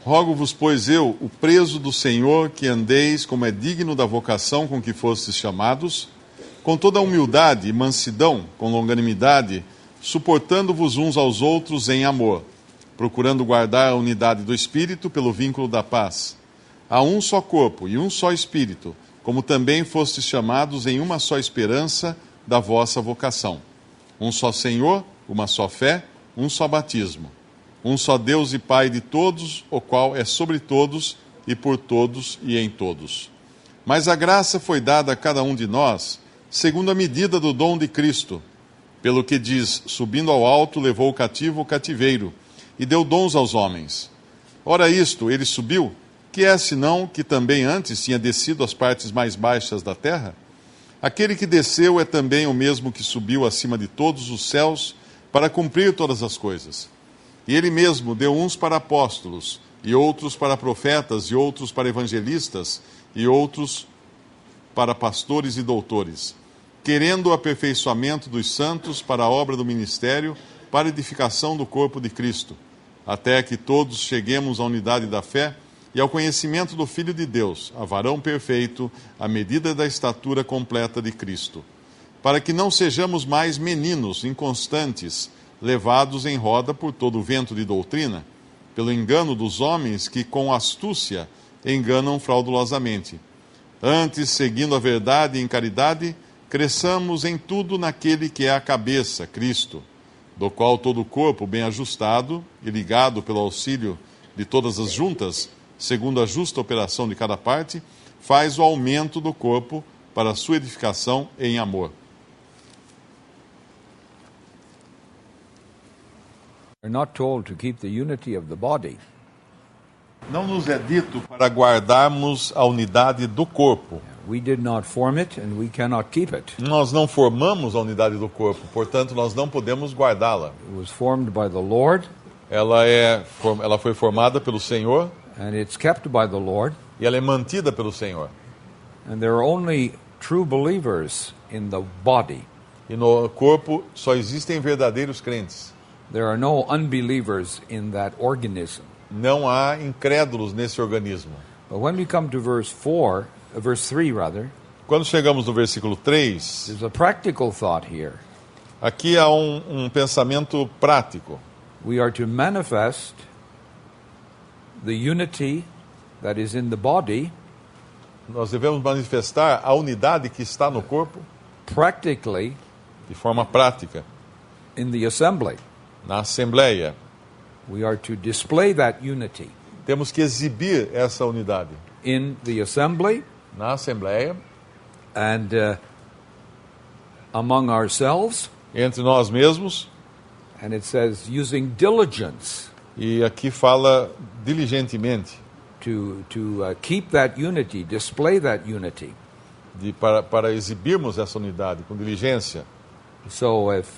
Rogo-vos, pois eu, o preso do Senhor, que andeis como é digno da vocação com que fostes chamados, com toda a humildade e mansidão, com longanimidade, suportando-vos uns aos outros em amor, procurando guardar a unidade do Espírito pelo vínculo da paz. Há um só corpo e um só Espírito, como também fostes chamados em uma só esperança da vossa vocação. Um só Senhor, uma só fé, um só batismo. Um só Deus e Pai de todos, o qual é sobre todos e por todos e em todos. Mas a graça foi dada a cada um de nós, segundo a medida do dom de Cristo. Pelo que diz, subindo ao alto, levou cativo o cativeiro, e deu dons aos homens. Ora isto, ele subiu, que é senão que também antes tinha descido às partes mais baixas da terra? Aquele que desceu é também o mesmo que subiu acima de todos os céus, para cumprir todas as coisas. E ele mesmo deu uns para apóstolos, e outros para profetas, e outros para evangelistas, e outros para pastores e doutores, querendo o aperfeiçoamento dos santos para a obra do ministério, para a edificação do corpo de Cristo, até que todos cheguemos à unidade da fé e ao conhecimento do Filho de Deus, a varão perfeito, à medida da estatura completa de Cristo, para que não sejamos mais meninos inconstantes, levados em roda por todo o vento de doutrina, pelo engano dos homens que com astúcia enganam fraudulosamente. Antes, seguindo a verdade em caridade, cresçamos em tudo naquele que é a cabeça, Cristo, do qual todo o corpo, bem ajustado e ligado pelo auxílio de todas as juntas, segundo a justa operação de cada parte, faz o aumento do corpo para a sua edificação em amor. We're not told to keep the unity of the body. Não nos é dito para guardarmos a unidade do corpo. We did not form it and we cannot keep it. Nós não formamos a unidade do corpo, portanto, nós não podemos guardá-la. It was formed by the Lord Ela foi formada pelo Senhor and it's kept by the Lord. e ela é mantida pelo Senhor. And there are only true believers in the body. E no corpo só existem verdadeiros crentes. There are no unbelievers in that organism. Não há incrédulos nesse organismo. But when we come to verse 3 rather, Quando chegamos no versículo 3, there's a practical thought here. aqui há um pensamento prático. We are to manifest the unity that is in the body Nós devemos manifestar a unidade que está no corpo practically de forma prática, in the assembly. na Assembleia. We are to display that unity Temos que exibir essa unidade in the assembly na Assembleia, and among ourselves. entre nós mesmos, And it says using diligence e aqui fala diligentemente, to keep that unity, display that unity. para exibirmos essa unidade com diligência. So if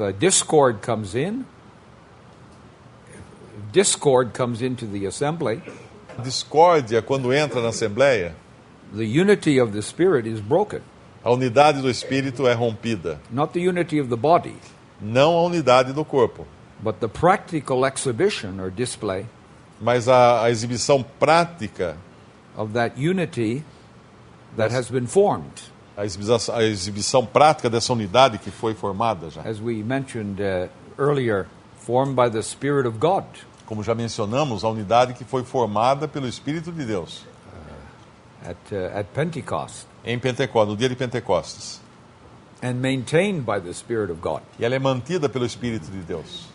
discord comes into the assembly, Discórdia, quando entra na Assembleia, the unity of the Spirit is broken. a unidade do Espírito é rompida. Not the unity of the body, Não a unidade do corpo, but the practical exhibition or display mas a exibição prática, of that unity that has been formed. a exibição prática dessa unidade que foi formada já. As we mentioned earlier, formed by the Spirit of God. Como já mencionamos, a unidade que foi formada pelo Espírito de Deus At Pentecost, em Pentecostes, no dia de Pentecostes. and maintained by the Spirit of God. E ela é mantida pelo Espírito de Deus.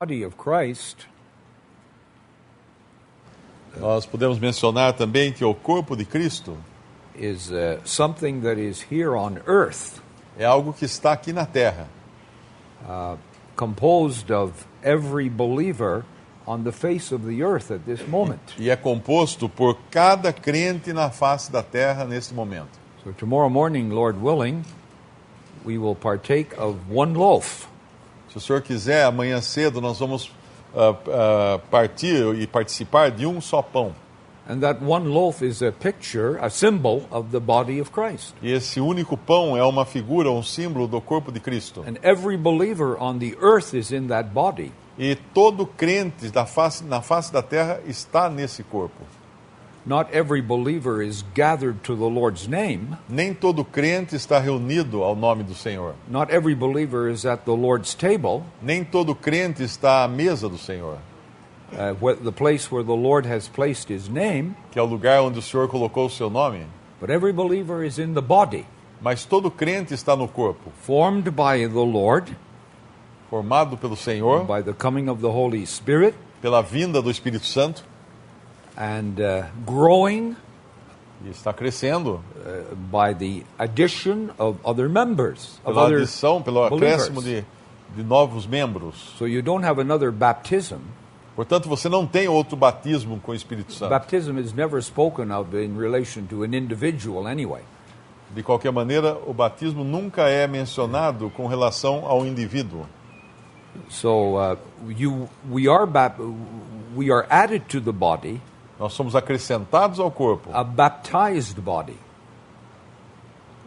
The body of Christ Nós podemos mencionar também que o corpo de Cristo is something that is here on earth, é algo que está aqui na terra, composed of every believer on the face of the earth at this moment. e é composto por cada crente na face da terra nesse momento. So tomorrow morning, Lord willing, we will partake of one loaf. Se o Senhor quiser, amanhã cedo nós vamos partir e participar de um só pão. And that one loaf is a picture, a symbol of the body of Christ. E esse único pão é uma figura, um símbolo do corpo de Cristo. And every believer on the earth is in that body. E todo crente na face da terra está nesse corpo. Not every believer is gathered to the Lord's name. Nem todo crente está reunido ao nome do Senhor. Not every believer is at the Lord's table, Nem todo crente está à mesa do Senhor, the place where the Lord has placed His name. que é o lugar onde o Senhor colocou o seu nome. But every believer is in the body, Mas todo crente está no corpo, formed by the Lord, formado pelo Senhor, by the coming of the Holy Spirit, pela vinda do Espírito Santo, and growing e está crescendo by the addition of other members, of pela other adição, pelo acréscimo believers. de novos membros. So you don't have another baptism. Portanto, você não tem outro batismo com o Espírito Santo. Baptism is never spoken of in relation to an individual anyway. De qualquer maneira, o batismo nunca é mencionado com relação ao indivíduo. So we are added to the body, Nós somos acrescentados ao corpo. a baptized body.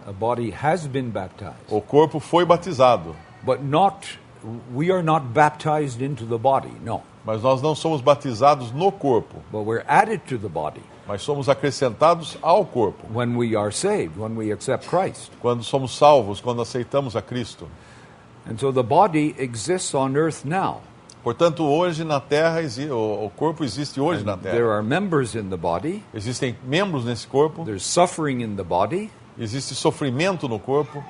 A body has been baptized, O corpo foi batizado, but we are not baptized into the body, no. mas nós não somos batizados no corpo, But we're added to the body mas somos acrescentados ao corpo. when we are saved, when we accept Christ. Quando somos salvos, quando aceitamos a Cristo. And so the body exists on earth now. Portanto, hoje na Terra, o corpo existe hoje na There Terra. are members in the body, Existem membros nesse corpo, there's suffering in the body, existe sofrimento no corpo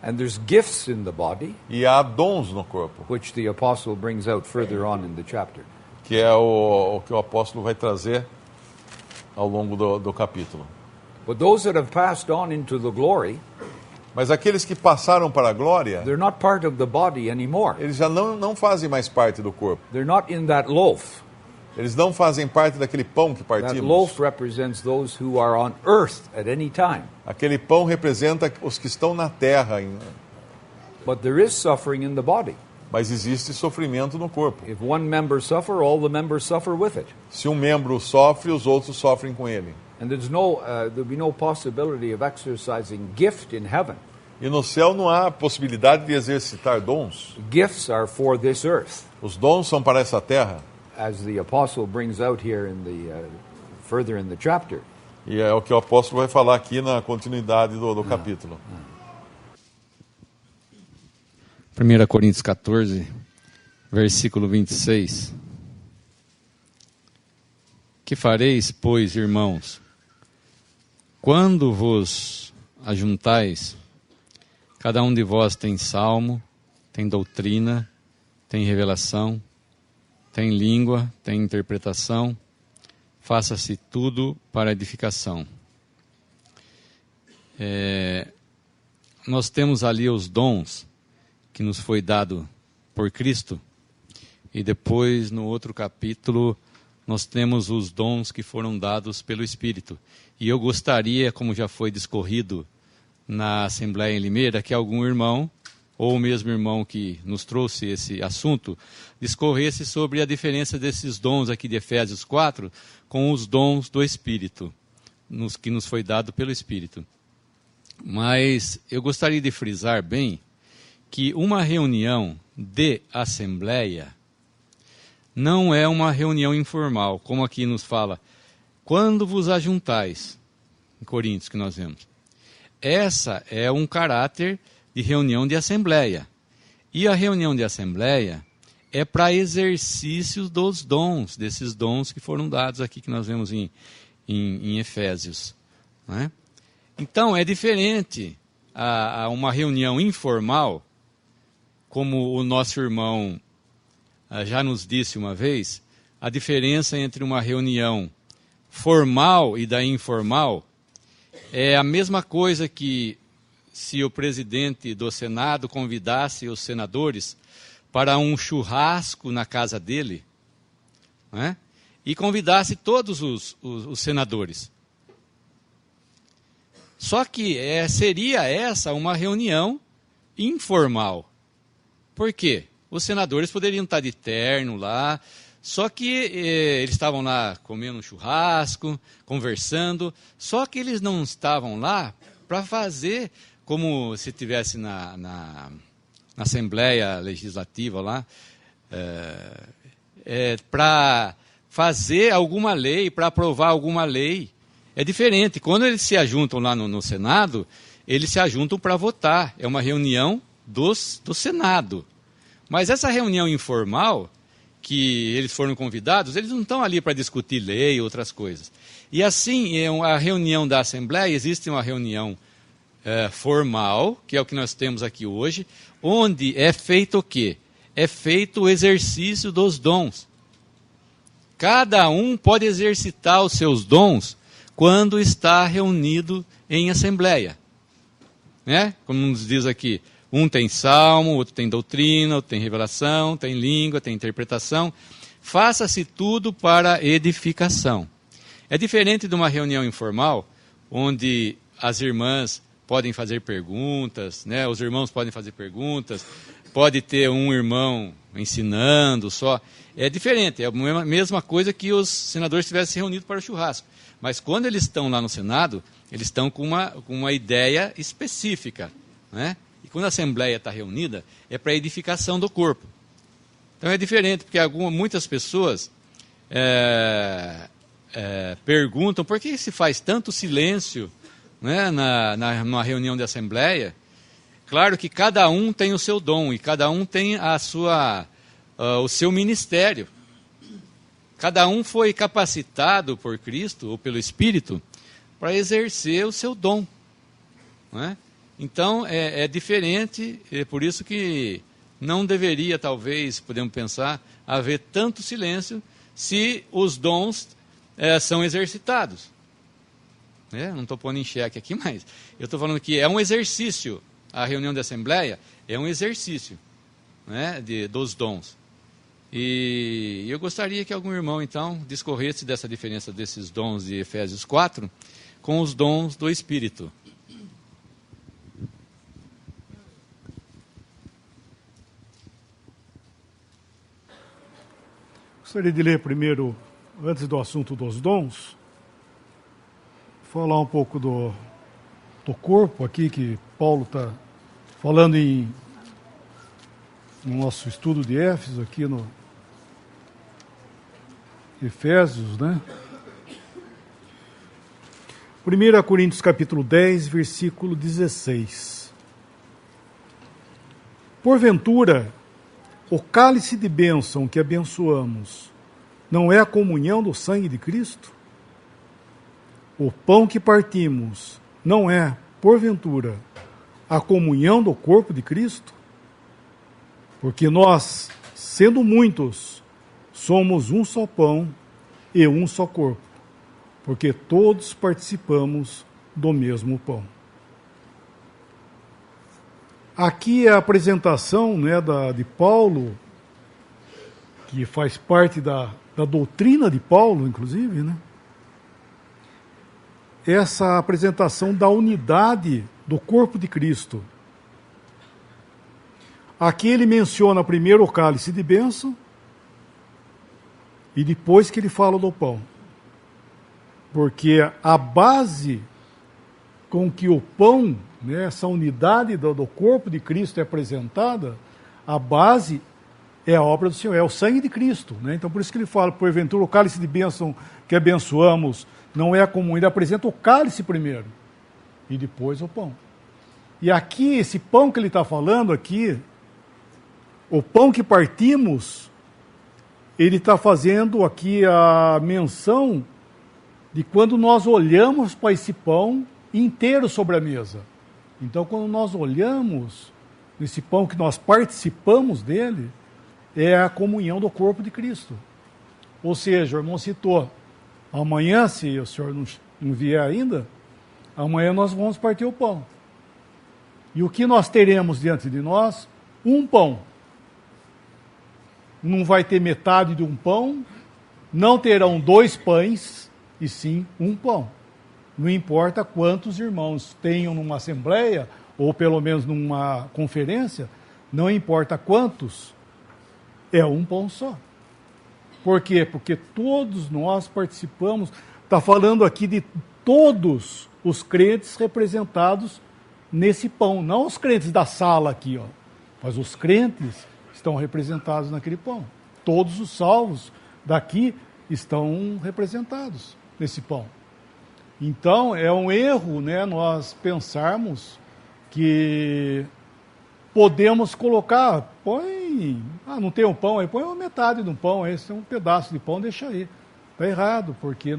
and there's gifts in the body, e há dons no corpo, which the apostle brings out further on in the chapter. que é o que o apóstolo vai trazer ao longo do capítulo. But those that have passed on into the glory, Mas aqueles que passaram para a glória, they're not part of the body anymore. eles já não fazem mais parte do corpo. They're not in that loaf. Eles não fazem parte daquele pão que That partimos. loaf represents those who are on earth at any time. Aquele pão representa os que estão na terra, But there is suffering in the body. mas existe sofrimento no corpo. If one member suffer, all the members suffer with it. Se um membro sofre, os outros sofrem com ele. And there'll be no possibility of exercising gift in heaven. E no céu não há possibilidade de exercitar dons. Gifts are for this earth, Os dons são para essa terra. as the apostle brings out here in the further in the chapter. E é o que o apóstolo vai falar aqui na continuidade do capítulo. 1 Coríntios 14, versículo 26. Que fareis, pois, irmãos, quando vos ajuntais? Cada um de vós tem salmo, tem doutrina, tem revelação, tem língua, tem interpretação. Faça-se tudo para edificação. Nós temos ali os dons que nos foi dado por Cristo. E depois, no outro capítulo, nós temos os dons que foram dados pelo Espírito. E eu gostaria, como já foi discorrido na Assembleia em Limeira, que algum irmão, ou o mesmo irmão que nos trouxe esse assunto, discorresse sobre a diferença desses dons aqui de Efésios 4 com os dons do Espírito, que nos foi dado pelo Espírito. Mas eu gostaria de frisar bem que uma reunião de assembleia não é uma reunião informal, como aqui nos fala, quando vos ajuntais, em Coríntios que nós vemos. Essa é um caráter de reunião de assembleia. E a reunião de assembleia é para exercícios dos dons, desses dons que foram dados aqui, que nós vemos em Efésios. Não é? Então, é diferente a uma reunião informal, como o nosso irmão já nos disse uma vez, a diferença entre uma reunião formal e da informal é a mesma coisa que se o presidente do Senado convidasse os senadores para um churrasco na casa dele, né, e convidasse todos os senadores. Só que seria essa uma reunião informal. Por quê? Os senadores poderiam estar de terno lá, só que eles estavam lá comendo um churrasco, conversando, só que eles não estavam lá para fazer como se estivesse na Assembleia Legislativa lá, para fazer alguma lei, para aprovar alguma lei. É diferente. Quando eles se ajuntam lá no Senado, eles se ajuntam para votar. É uma reunião do Senado. Mas essa reunião informal, que eles foram convidados, eles não estão ali para discutir lei e outras coisas. E assim, a reunião da Assembleia, existe uma reunião formal, que é o que nós temos aqui hoje, onde é feito o quê? É feito o exercício dos dons. Cada um pode exercitar os seus dons quando está reunido em assembleia. Né? Como nos diz aqui, um tem salmo, outro tem doutrina, outro tem revelação, tem língua, tem interpretação. Faça-se tudo para edificação. É diferente de uma reunião informal, onde as irmãs podem fazer perguntas, né? Os irmãos podem fazer perguntas, pode ter um irmão ensinando só. É diferente, é a mesma coisa que os senadores tivessem se reunido para o churrasco. Mas quando eles estão lá no Senado, eles estão com uma ideia específica, né? E quando a Assembleia está reunida, é para a edificação do corpo. Então é diferente, porque muitas pessoas perguntam por que se faz tanto silêncio, né, numa reunião de Assembleia. Claro que cada um tem o seu dom e cada um tem o seu ministério. Cada um foi capacitado por Cristo ou pelo Espírito para exercer o seu dom. Né? Então, é diferente, é por isso que não deveria, talvez, podemos pensar, haver tanto silêncio se os dons são exercitados. Não estou pondo em xeque aqui, mas eu estou falando que é um exercício. A reunião da Assembleia é um exercício, né, dos dons. E eu gostaria que algum irmão, então, discorresse dessa diferença desses dons de Efésios 4 com os dons do Espírito. Gostaria de ler primeiro, antes do assunto dos dons, falar um pouco do corpo aqui, que Paulo está falando no nosso estudo de Éfeso, aqui no Efésios, né? 1 Coríntios capítulo 10, versículo 16. Porventura, o cálice de bênção que abençoamos não é a comunhão do sangue de Cristo? O pão que partimos não é, porventura, a comunhão do corpo de Cristo? Porque nós, sendo muitos, somos um só pão e um só corpo, porque todos participamos do mesmo pão. Aqui é a apresentação, né, de Paulo, que faz parte da doutrina de Paulo, inclusive, né? Essa apresentação da unidade do corpo de Cristo. Aqui ele menciona primeiro o cálice de bênção e depois que ele fala do pão. Porque a base com que o pão, né, essa unidade do corpo de Cristo é apresentada, a base é a obra do Senhor, é o sangue de Cristo. Né? Então por isso que ele fala, porventura o cálice de bênção que abençoamos não é comum, ele apresenta o cálice primeiro e depois o pão. E aqui, esse pão que ele está falando aqui, o pão que partimos, ele está fazendo aqui a menção de quando nós olhamos para esse pão inteiro sobre a mesa. Então, quando nós olhamos esse pão, que nós participamos dele, é a comunhão do corpo de Cristo. Ou seja, o irmão citou, amanhã, se o senhor não vier ainda, amanhã nós vamos partir o pão. E o que nós teremos diante de nós? Um pão. Não vai ter metade de um pão, não terão 2 pães, e sim um pão. Não importa quantos irmãos tenham numa assembleia, ou pelo menos numa conferência, não importa quantos, é um pão só. Por quê? Porque todos nós participamos, está falando aqui de todos os crentes representados nesse pão, não os crentes da sala aqui, ó. Mas os crentes estão representados naquele pão. Todos os salvos daqui estão representados nesse pão. Então, é um erro, né, nós pensarmos que podemos colocar, não tem um pão aí, põe uma metade de um pão, esse tem um pedaço de pão, deixa aí. Está errado, porque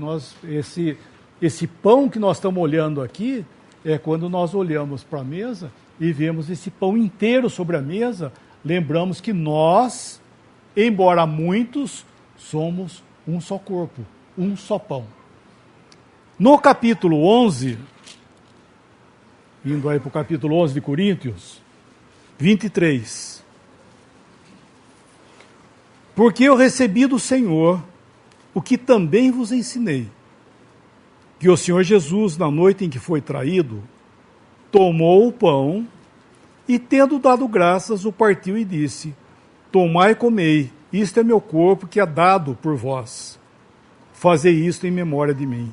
esse pão que nós estamos olhando aqui é quando nós olhamos para a mesa e vemos esse pão inteiro sobre a mesa, lembramos que nós, embora muitos, somos um só corpo, um só pão. No capítulo 11, indo aí para o capítulo 11 de Coríntios, 23. Porque eu recebi do Senhor o que também vos ensinei, que o Senhor Jesus, na noite em que foi traído, tomou o pão e, tendo dado graças, o partiu e disse: tomai e comei, isto é meu corpo que é dado por vós. Fazei isto em memória de mim.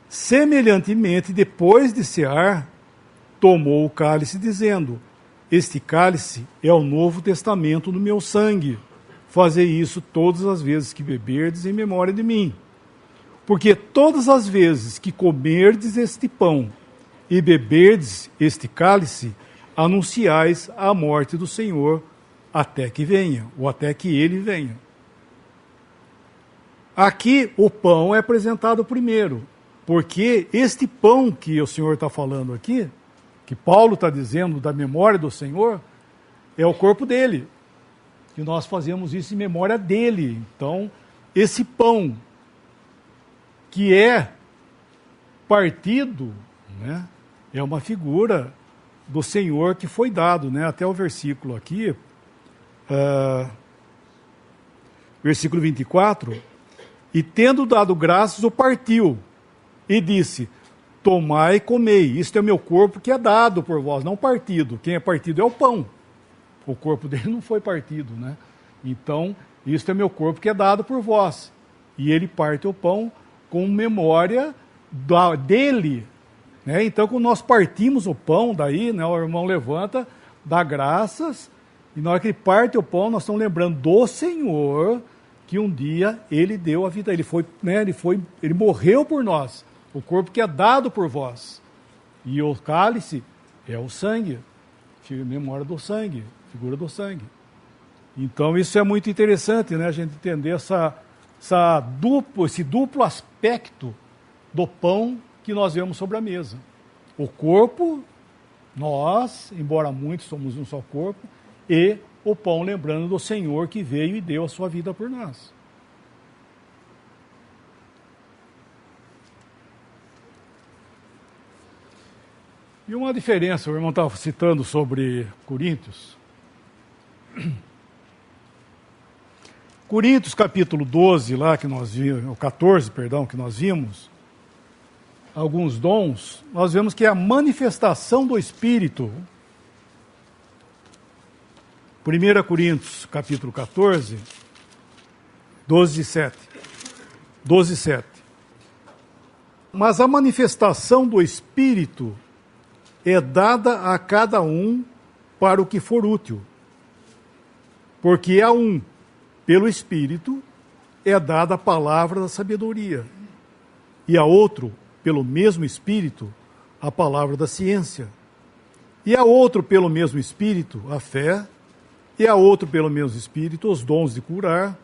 Semelhantemente, depois de cear, tomou o cálice, dizendo: este cálice é o novo testamento no meu sangue. Fazei isso todas as vezes que beberdes em memória de mim. Porque todas as vezes que comerdes este pão e beberdes este cálice, anunciais a morte do Senhor até que venha, ou até que ele venha. Aqui o pão é apresentado primeiro, porque este pão que o Senhor está falando aqui, que Paulo está dizendo da memória do Senhor, é o corpo dele. E nós fazemos isso em memória dele. Então, esse pão que é partido, né, é uma figura do Senhor que foi dado, né? Até o versículo aqui, versículo 24, e tendo dado graças, o partiu, e disse: tomai e comei, isto é meu corpo que é dado por vós, não partido. Quem é partido é o pão. O corpo dele não foi partido, né? Então, isto é meu corpo que é dado por vós. E ele parte o pão com memória dele, né? Então, quando nós partimos o pão, daí, né, o irmão levanta, dá graças, e na hora que ele parte o pão, nós estamos lembrando do Senhor, que um dia ele deu a vida, ele morreu por nós, o corpo que é dado por vós. E o cálice é o sangue, memória do sangue, figura do sangue. Então isso é muito interessante, né, a gente entender esse duplo aspecto do pão que nós vemos sobre a mesa. O corpo, nós, embora muitos somos um só corpo, e o pão lembrando do Senhor que veio e deu a sua vida por nós. E uma diferença, o irmão estava citando sobre Coríntios. Coríntios capítulo 12, lá que nós vimos, o 14, perdão, que nós vimos, alguns dons, nós vemos que é a manifestação do Espírito. 1 Coríntios capítulo 14, 12, 7. Mas a manifestação do Espírito é dada a cada um para o que for útil. Porque a um, pelo Espírito, é dada a palavra da sabedoria, e a outro, pelo mesmo Espírito, a palavra da ciência, e a outro, pelo mesmo Espírito, a fé, e a outro, pelo mesmo Espírito, os dons de curar,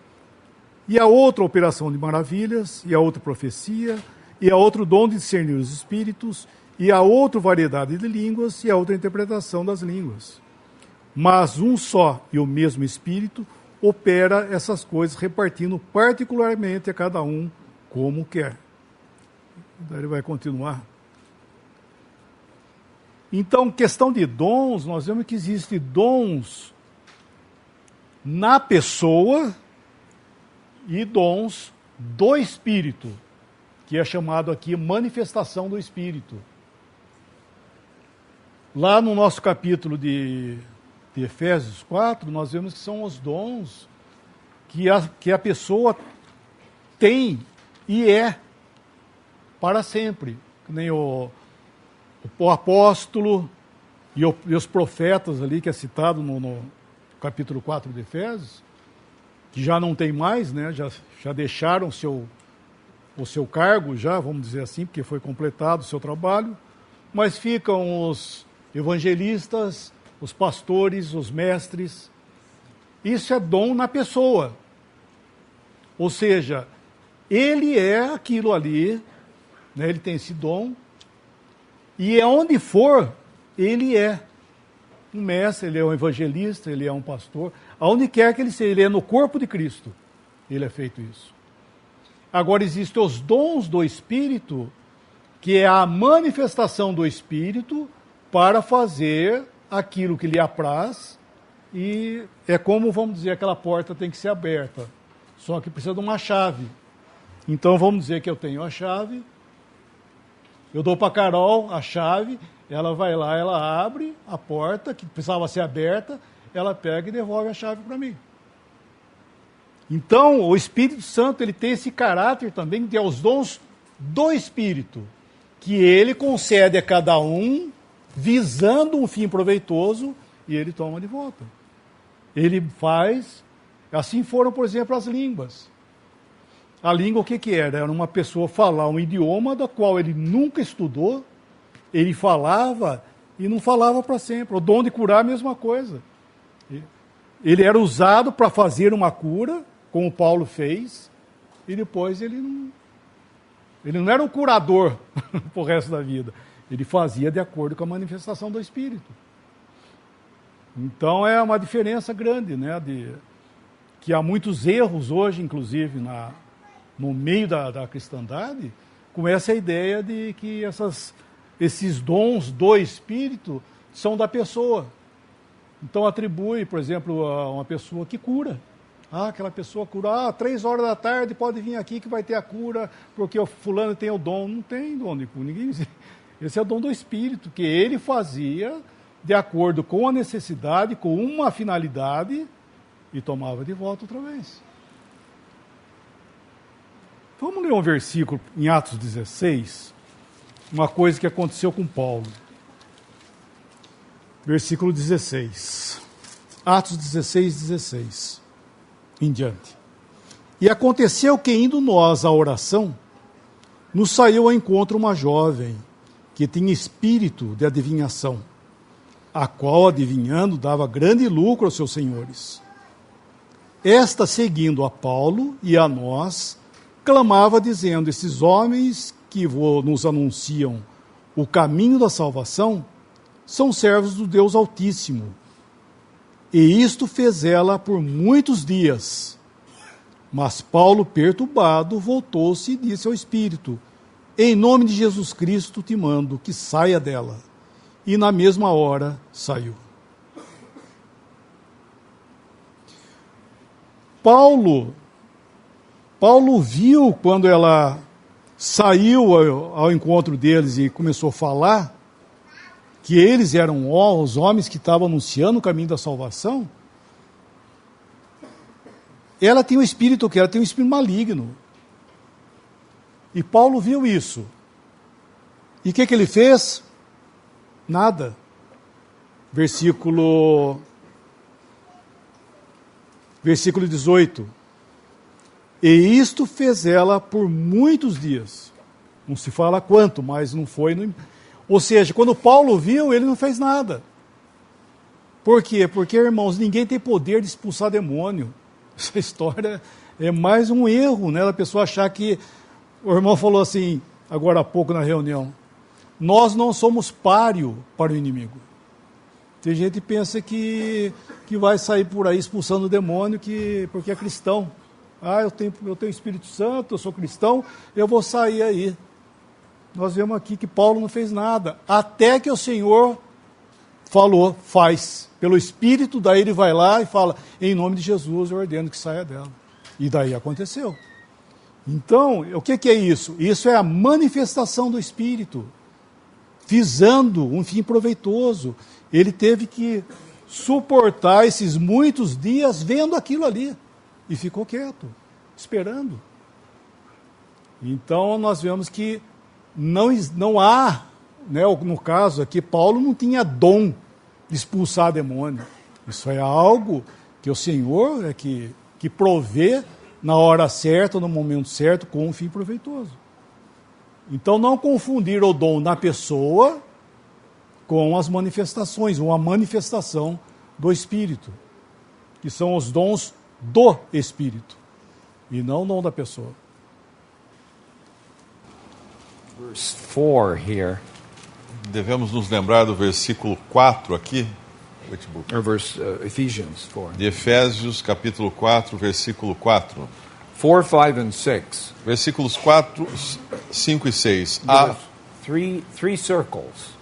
e a outra, a operação de maravilhas, e a outra, profecia, e a outro, dom de discernir os espíritos, e a outra, variedade de línguas, e a outra, interpretação das línguas. Mas um só e o mesmo Espírito opera essas coisas, repartindo particularmente a cada um como quer. Daí ele vai continuar. Então, questão de dons, nós vemos que existem dons na pessoa e dons do Espírito, que é chamado aqui manifestação do Espírito. Lá no nosso capítulo de Efésios 4, nós vemos que são os dons que a pessoa tem e é para sempre. Nem o apóstolo, e os profetas ali, que é citado no capítulo 4 de Efésios, que já não tem mais, né? Já deixaram o seu cargo, já, vamos dizer assim, porque foi completado o seu trabalho, mas ficam os evangelistas, os pastores, os mestres. Isso é dom na pessoa. Ou seja, ele é aquilo ali, né? Ele tem esse dom, e aonde for, ele é um mestre, ele é um evangelista, ele é um pastor, aonde quer que ele seja, ele é no corpo de Cristo, ele é feito isso. Agora existem os dons do Espírito, que é a manifestação do Espírito para fazer aquilo que lhe apraz, e é como, vamos dizer, aquela porta tem que ser aberta, só que precisa de uma chave. Então vamos dizer que eu tenho a chave, eu dou para a Carol a chave, ela vai lá, ela abre a porta, que precisava ser aberta, ela pega e devolve a chave para mim. Então, o Espírito Santo, ele tem esse caráter também, que é os dons do Espírito, que ele concede a cada um, visando um fim proveitoso, e ele toma de volta. Ele faz, assim foram, por exemplo, as línguas. A língua, o que era? Era uma pessoa falar um idioma da qual ele nunca estudou, ele falava e não falava para sempre. O dom de curar, a mesma coisa. Ele era usado para fazer uma cura, como Paulo fez, e depois ele não era um curador para o resto da vida. Ele fazia de acordo com a manifestação do Espírito. Então é uma diferença grande, né? Que há muitos erros hoje, inclusive, no meio da cristandade, com essa ideia de que esses dons do Espírito são da pessoa. Então atribui, por exemplo, a uma pessoa que cura. Aquela pessoa cura, 3 horas da tarde pode vir aqui que vai ter a cura, porque o fulano tem o dom. Não tem dom de cura, ninguém. Esse é o dom do Espírito, que ele fazia de acordo com a necessidade, com uma finalidade, e tomava de volta outra vez. Vamos ler um versículo em Atos 16, uma coisa que aconteceu com Paulo. Versículo 16. Atos 16, 16. Em diante. E aconteceu que, indo nós à oração, nos saiu ao encontro uma jovem que tinha espírito de adivinhação, a qual, adivinhando, dava grande lucro aos seus senhores. Esta, seguindo a Paulo e a nós, clamava dizendo: esses homens que nos anunciam o caminho da salvação são servos do Deus Altíssimo. E isto fez ela por muitos dias. Mas Paulo, perturbado, voltou-se e disse ao Espírito: em nome de Jesus Cristo te mando que saia dela. E na mesma hora saiu. Paulo viu quando ela saiu ao encontro deles e começou a falar que eles eram os homens que estavam anunciando o caminho da salvação. Ela tem um espírito que ela tem um espírito maligno. E Paulo viu isso. E o que ele fez? Nada. Versículo 18. E isto fez ela por muitos dias. Não se fala quanto, mas não foi. Ou seja, quando Paulo viu, ele não fez nada. Por quê? Porque, irmãos, ninguém tem poder de expulsar demônio. Essa história é mais um erro, né? A pessoa achar que... O irmão falou assim, agora há pouco na reunião, nós não somos páreo para o inimigo. Tem gente que pensa que vai sair por aí expulsando o demônio porque é cristão. Eu tenho Espírito Santo, eu sou cristão, eu vou sair aí. Nós vemos aqui que Paulo não fez nada, até que o Senhor falou, faz. Pelo Espírito, daí ele vai lá e fala, em nome de Jesus eu ordeno que saia dela. E daí aconteceu. Então, o que é isso? Isso é a manifestação do Espírito, visando um fim proveitoso. Ele teve que suportar esses muitos dias vendo aquilo ali. E ficou quieto, esperando. Então, nós vemos que não há, né, no caso aqui, Paulo não tinha dom expulsar demônio. Isso é algo que o Senhor é que provê na hora certa, no momento certo, com um fim proveitoso. Então, não confundir o dom na pessoa com as manifestações, uma manifestação do Espírito, que são os dons do Espírito, e não o dom da pessoa. Verse 4 here, Devemos nos lembrar do versículo 4 aqui, which book? or verse Ephesians 4. De Efésios, capítulo 4, versículo 4. 4, 5, and 6. Versículos 4, 5 e 6. Three circles,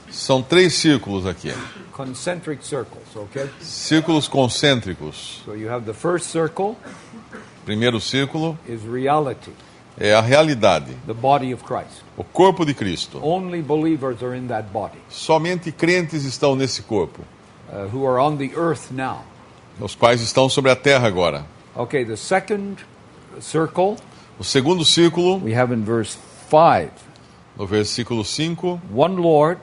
São 3 círculos aqui. concentric circles, okay? Círculos concêntricos. So you have the first circle Primeiro círculo is reality, é a realidade, the body of Christ. o corpo de Cristo. Only believers are in that body, Somente crentes estão nesse corpo, who are on the earth now. os quais estão sobre a terra agora. Okay, the second circle O segundo círculo, we have in verse 5. no versículo 5, One Lord,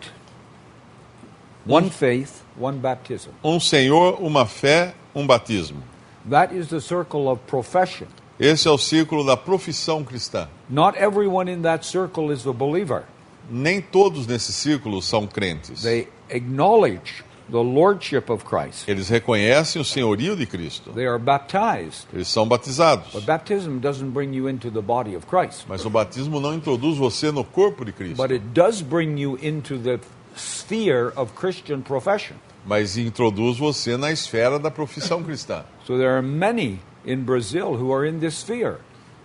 one faith, one baptism. um Senhor, uma fé, um batismo. That is the circle of profession. Esse é o círculo da profissão cristã. Not everyone in that circle is a believer. Nem todos nesse círculo são crentes. They acknowledge the lordship of Christ. Eles reconhecem o senhorio de Cristo. They are baptized. Eles são batizados. But baptism doesn't bring you into the body of Christ. Mas o batismo não introduz você no corpo de Cristo. But it does bring you into the sphere of Christian profession. Mas introduz você na esfera da profissão cristã. So there are many in Brazil who are in this sphere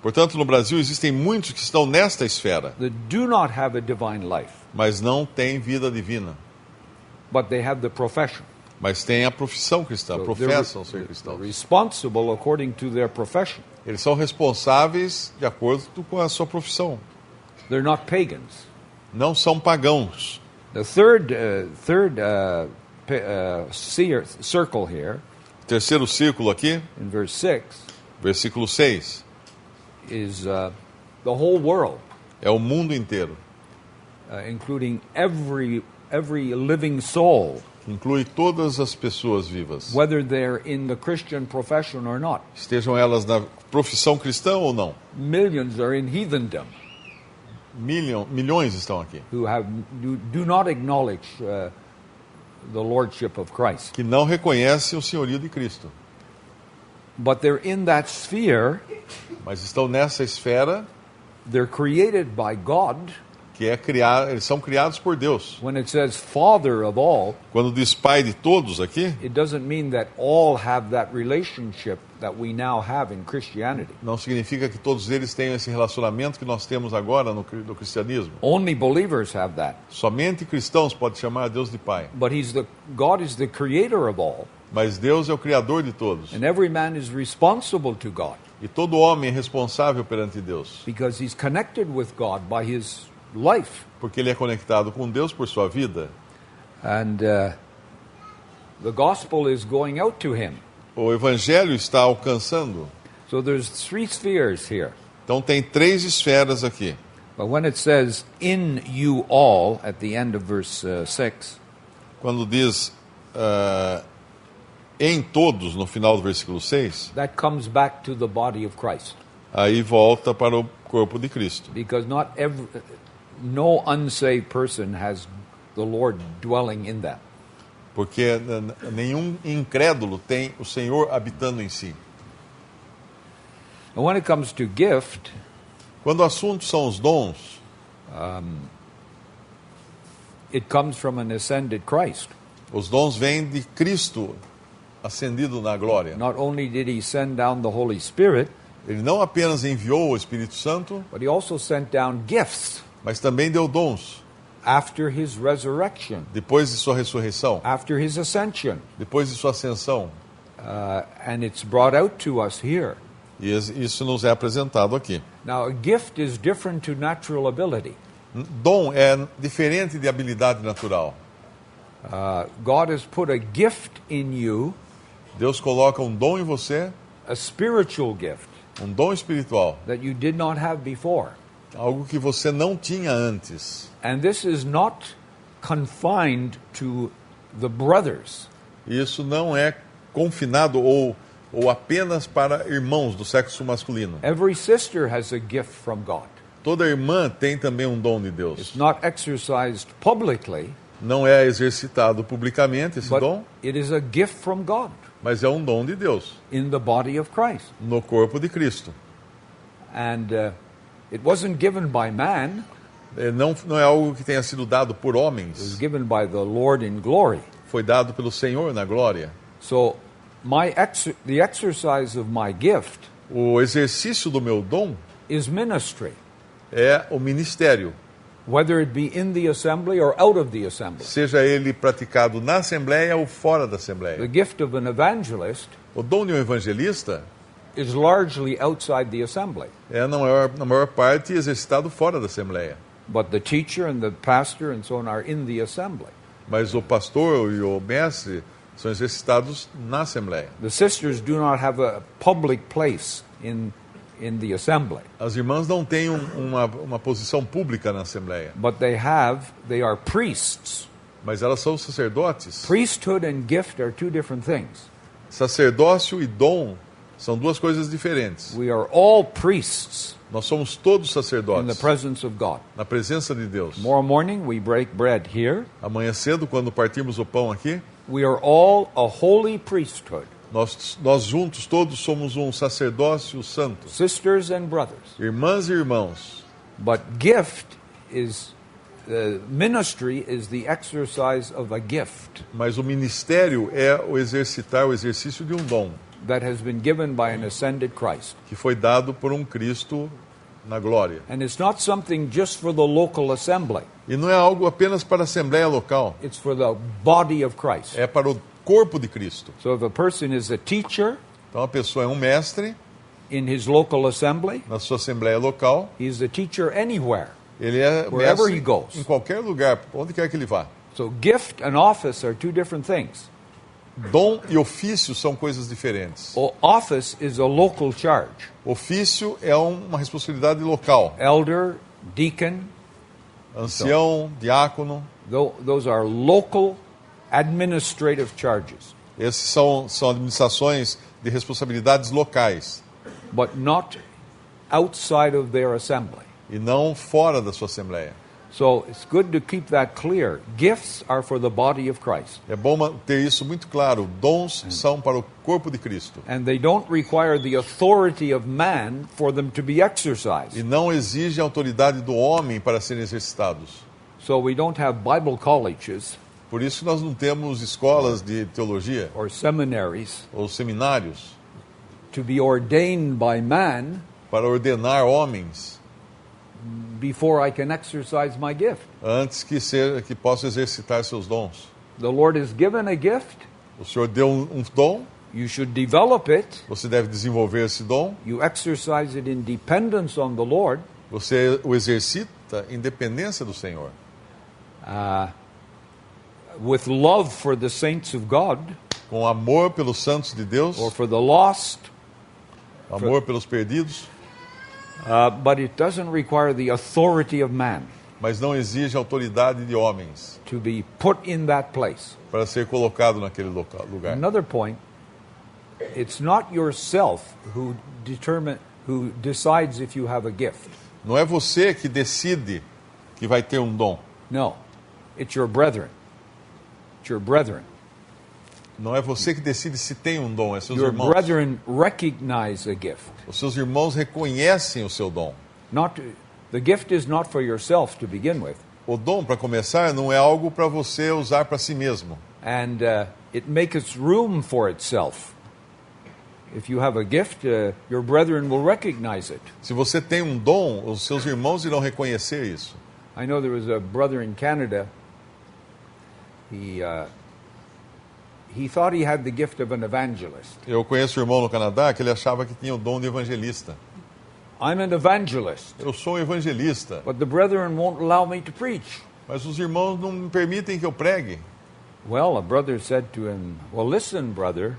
Portanto, no Brasil existem muitos que estão nesta esfera, that do not have a divine life, mas não têm vida divina. but they have the profession. Mas têm a profissão cristã, So professam ser they're cristãos. responsible according to their profession. Eles são responsáveis de acordo com a sua profissão. They're not pagans. Não são pagãos. The third circle here, Terceiro círculo aqui, in verse 6, versículo 6, is the whole world, é o mundo inteiro. including every living soul, Que inclui todas as pessoas vivas, whether they're in the Christian profession or not. estejam elas na profissão cristã ou não. Millions are in heathendom Milhões estão aqui, who do not acknowledge the lordship of Christ. que não reconhecem o senhorio de Cristo. But they're in that sphere. Mas estão nessa esfera They're created by God. que é eles são criados por Deus. When it says Father of all, Quando diz Pai de todos aqui, it doesn't mean that all have that relationship that we now have in Christianity. não significa que todos eles tenham esse relacionamento que nós temos agora no cristianismo. Only believers have that. Somente cristãos podem chamar a Deus de Pai. But God is the creator of all, Mas Deus é o Criador de todos. and every man is responsible to God E todo homem é responsável perante Deus. because he's connected with God by his life. Porque ele é conectado com Deus por sua vida. And the gospel is going out to him. O Evangelho está alcançando. So there's 3 spheres here. Então tem 3 esferas aqui. But when it says in you all at the end of verse 6, Quando diz em todos no final do versículo 6, that comes back to the body of Christ. aí volta para o corpo de Cristo. Because no unsaved person has the Lord dwelling in that. Porque nenhum incrédulo tem o Senhor habitando em si. And when it comes to gift, Quando o assunto são os dons, it comes from an ascended Christ. os dons vêm de Cristo ascendido na glória. Not only did he send down the Holy Spirit, Ele não apenas enviou o Espírito Santo, but he also sent down gifts mas também deu dons. after his resurrection, Depois de sua ressurreição, after his ascension. depois de sua ascensão. And it's brought out to us here. E isso nos é apresentado aqui. Now, a gift is different to natural ability. Dom é diferente de habilidade natural. God has put a gift in you, Deus coloca um dom em você, a spiritual gift um dom espiritual, that you did not have before. algo que você não tinha antes. And this is not confined to the brothers. Isso não é confinado ou apenas para irmãos do sexo masculino. Every sister has a gift from God. Toda irmã tem também um dom de It's Deus. not exercised publicly, Não é exercitado publicamente esse but dom, it is a gift from God mas é um dom de Deus in the body of Christ. no corpo de Cristo. And it wasn't given by man, Não é algo que tenha sido dado por it was homens, given by the Lord in glory. foi dado pelo Senhor na glória. So the exercise of my gift O exercício do meu dom is ministry, é o ministério, whether it be in the assembly or out of the assembly. seja ele praticado na Assembleia ou fora da The Assembleia. gift of an evangelist O dom de um evangelista is largely outside the assembly. é, na maior parte, exercitado fora da Assembleia. But the teacher and the pastor and so on are in the assembly. Mas o pastor e o mestre são exercitados na Assembleia. The sisters do not have a public place in the assembly, As irmãs não têm uma posição pública na Assembleia, but they are priests. mas elas são sacerdotes. Priesthood and gift are two different things. Sacerdócio e dom são duas coisas diferentes. We are all priests Nós somos todos in the sacerdotes presence of God. na presença de Deus. Tomorrow morning we break bread here. Amanhã cedo, quando partirmos o pão aqui, We are all a holy priesthood, nós juntos todos somos um sacerdócio santo, sisters and brothers. irmãs e irmãos. But gift is ministry is the exercise of a gift Mas o ministério é o exercício de um dom that has been given by an ascended Christ. que foi dado por um Cristo na glória. And it's not something just for the local assembly. E não é algo apenas para a Assembleia local, It's for the body of Christ. é para o corpo de Cristo. So if a person is a teacher Então a pessoa é um mestre in his local assembly, na sua Assembleia local, he's a teacher anywhere. ele é Wherever mestre he goes. em qualquer lugar, onde quer que ele vá. So gift and office are two different things. Dom e ofício são coisas diferentes. Office is a local charge. Ofício é uma responsabilidade local. Elder, deacon, Ancião, diácono, those are local administrative charges, esses são administrações de responsabilidades locais but not outside of their assembly. e não fora da sua Assembleia. So it's good to keep that clear. Gifts are for the body of Christ, É bom ter isso muito claro. Dons são para o corpo de Cristo and they don't require the authority of man for them to be exercised. e não exigem a autoridade do homem para serem exercitados. So we don't have Bible colleges Por isso nós não temos escolas de teologia or seminaries ou seminários to be ordained by man para ordenar homens before I can exercise my gift. antes que possam exercitar seus dons. The Lord has given a gift. O Senhor deu um dom, You should develop it. você deve desenvolver esse dom, You exercise it in dependence on the Lord. você o exercita em dependência do Senhor. With love for the saints of God, Com amor pelos santos de Deus, or for the lost, amor pelos perdidos, but it doesn't require the authority of man mas não exige autoridade de homens to be put in that place. para ser colocado naquele lugar. Another point, it's not yourself who decides if you have a gift. Não é você que decide que vai ter um dom. No, it's your brethren. It's your brethren. Não é você que decide se tem um dom, é seus Your irmãos. brethren recognize a gift. Os seus irmãos reconhecem o seu dom. The gift is not for yourself to begin with. O dom, para começar, não é algo para você usar para si mesmo. And it makes room for itself. If you have a gift, your brethren will recognize it. Se você tem um dom, os seus irmãos irão reconhecer isso. I know there was a brother in Canada. He thought he had the gift of an evangelist. Eu conheço um irmão no Canadá que ele achava que tinha o dom de evangelista. I'm an evangelist, Eu sou um evangelista, but the brethren won't allow me to preach. mas os irmãos não me permitem que eu pregue. Well, a brother said to him, well, listen, brother,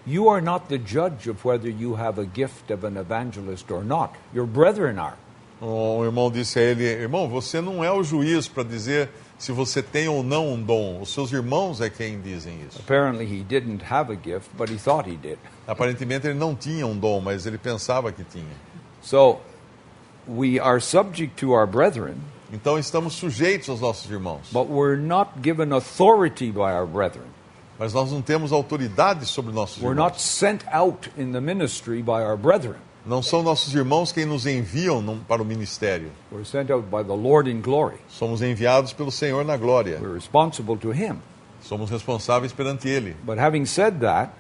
you are not the judge of whether you have a gift of an evangelist or not. Your brethren are. Um irmão disse a ele: irmão, você não é o juiz para dizer se você tem ou não um dom. Os seus irmãos é quem dizem isso. Apparently he didn't have a gift, but he thought he did. Aparentemente ele não tinha um dom, mas ele pensava que tinha. So we are subject to our brethren, Então estamos sujeitos aos nossos irmãos. but we're not given authority by our brethren. Mas nós não temos autoridade sobre nossos We're irmãos. not sent out in the ministry by our brethren. Não são nossos irmãos quem nos enviam para o ministério. We're sent out by the Lord in glory. Somos enviados pelo Senhor na glória. We're responsible to Him. Somos responsáveis perante Ele. But having said that,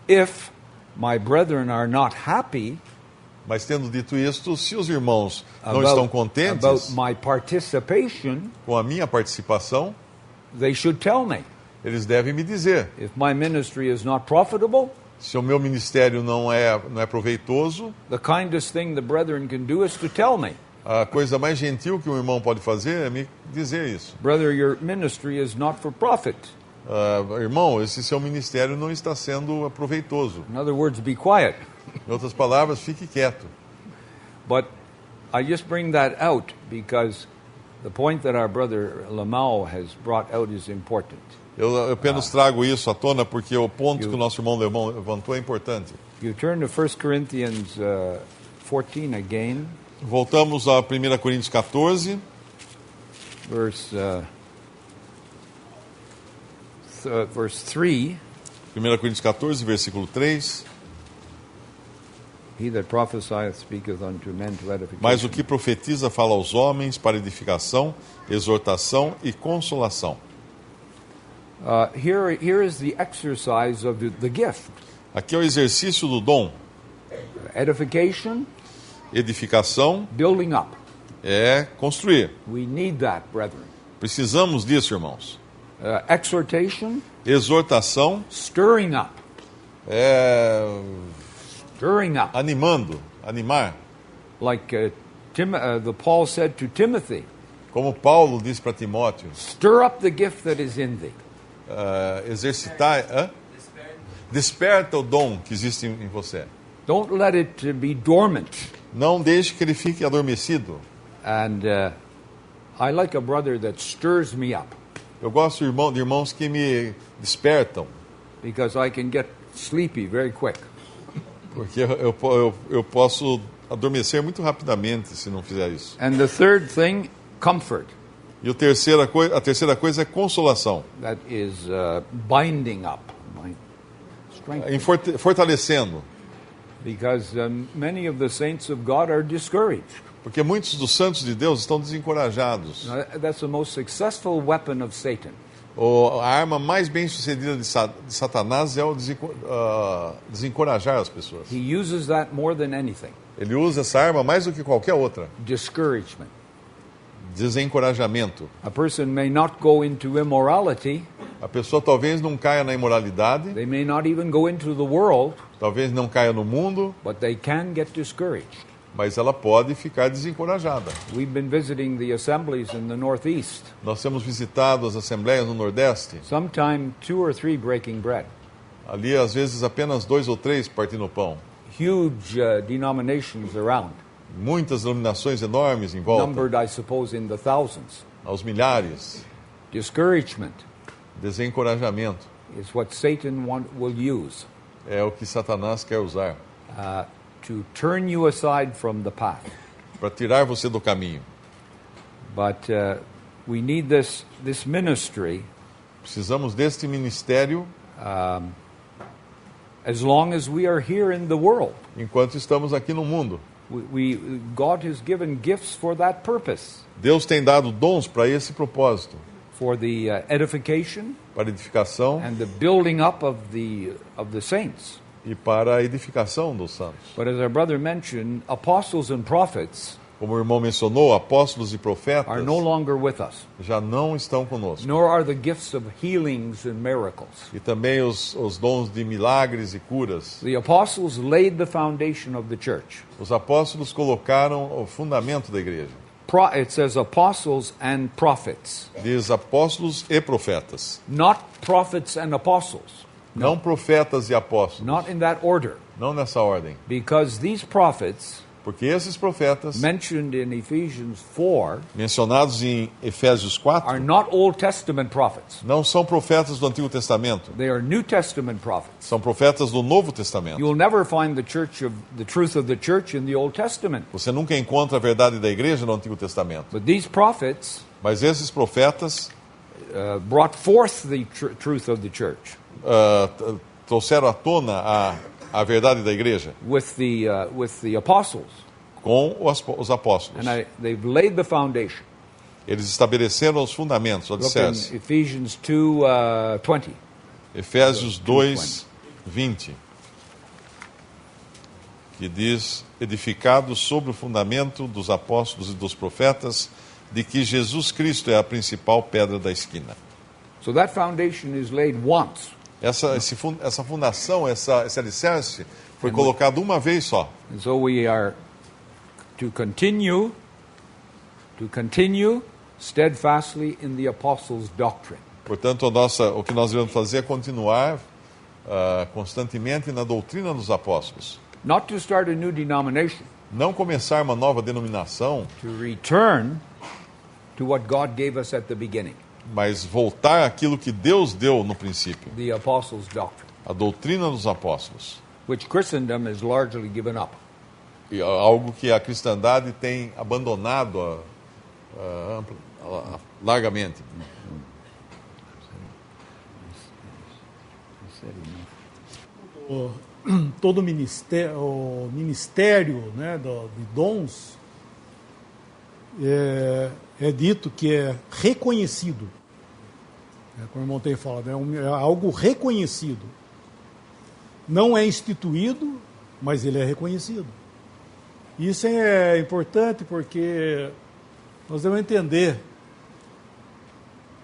if my brethren are not happy Mas tendo dito isto, se os irmãos não estão about contentes my participation, com a minha participação, they should tell me. eles devem me dizer. If my ministry is not profitable, Se o meu ministério não é proveitoso, the kindest thing the brethren can do is to tell me. a coisa mais gentil que um irmão pode fazer é me dizer isso. Brother, your ministry is not for profit. Irmão, esse seu ministério não está sendo proveitoso. In other words, be quiet. Em outras palavras, fique quieto. But I just bring that out because the point that our brother Lamau has brought out is important. Eu apenas trago isso à tona porque o ponto que o nosso irmão levantou é importante. You turn to 1 Corinthians 14 again, Voltamos a 1 Coríntios 14, verse 3. 1 Coríntios 14, versículo 3. He that prophesieth speaketh unto men to edification. Mas o que profetiza fala aos homens para edificação, exortação e consolação. Here is the exercise of the gift. Aqui é o exercício do dom. Edification, Edificação building up. é construir. We need that, brethren. Precisamos disso, irmãos. Exhortation, Exortação stirring up. é Stirring up. animando, animar. Like the Paul said to Timothy, Como Paulo disse para Timóteo, stir up the gift that is in thee. exercitar, desperta o dom que existe em você. Don't let it be dormant. Não deixe que ele fique adormecido. And I like a brother that stirs me up Eu gosto de irmãos que me despertam, because I can get sleepy very quick. porque eu posso adormecer muito rapidamente se não fizer isso. And the third thing, comfort. E a terceira coisa é consolação, That is binding up, strength. fortalecendo, Because many of the saints of God are discouraged. porque muitos dos santos de Deus estão desencorajados. That's the most successful weapon of Satan. A arma mais bem sucedida de Satanás é o desencorajar as pessoas. He uses that more than anything. Ele usa essa arma mais do que qualquer outra. Discouragement. Desencorajamento. A person may not go into immorality. A pessoa talvez não caia na imoralidade, They may not even go into the world, talvez não caia no mundo, but they can get discouraged. mas ela pode ficar desencorajada. We've been visiting the assemblies in the Northeast. Nós temos visitado as assembleias no Nordeste. Sometime 2 or 3 breaking bread. Ali, às vezes, apenas 2 ou 3 partindo o pão. Huge denominations around. Muitas denominações enormes em volta, Numbered, I suppose, in the thousands. aos milhares. Discouragement Desencorajamento is what Satan will use é o que Satanás quer usar to turn you aside from the path. para tirar você do caminho. But we need this ministry Precisamos deste ministério as long as we are here in the world. enquanto estamos aqui no mundo. God has given gifts for that purpose, Deus tem dado dons para esse propósito, for the edification para a edificação and the building up of the saints. e para a edificação dos santos. But as our brother mentioned, apostles and prophets Como o irmão mencionou, apóstolos e profetas are no longer with us, já não estão conosco. nor are the gifts of healings and miracles. E também os dons de milagres e curas. The apostles laid the foundation of the church. Os apóstolos colocaram o fundamento da igreja. It says apostles and prophets, Diz apóstolos e profetas. not prophets and apostles, Não profetas e apóstolos. not in that order, Não nessa ordem. because these prophets Porque esses profetas, mentioned in Ephesians 4 mencionados em Efésios are 4, not Old Testament prophets. não são profetas do Antigo Testamento, They are New Testament prophets. são profetas do Novo Testamento. You'll never find the truth of the church in the Old Testament. Você nunca encontra a verdade da igreja no Antigo Testamento. But these prophets Mas esses profetas brought forth the truth of the church trouxeram à tona a verdade da igreja with the apostles, com os apóstolos. and they've laid the foundation. Eles estabeleceram os fundamentos, o Look in alicerce. Ephesians 2:20. Efésios 2, 20, que diz: edificados sobre o fundamento dos apóstolos e dos profetas, de que Jesus Cristo é a principal pedra da esquina. So that foundation is laid once. Essa fundação, esse alicerce, foi colocado uma vez só. And so we are to continue steadfastly in the apostles' doctrine. Portanto, o que nós devemos fazer é continuar constantemente na doutrina dos apóstolos. Not to start a new denomination, Não começar uma nova denominação, to return to what God gave us at the beginning, mas voltar àquilo que Deus deu no princípio, the apostles' doctrine, a doutrina dos apóstolos. which Christendom has largely given up. E algo que a cristandade tem abandonado largamente. Todo o ministério, né, de dons é dito que é reconhecido. Como o irmão tem falado, é algo reconhecido. Não é instituído, mas ele é reconhecido. Isso é importante porque nós devemos entender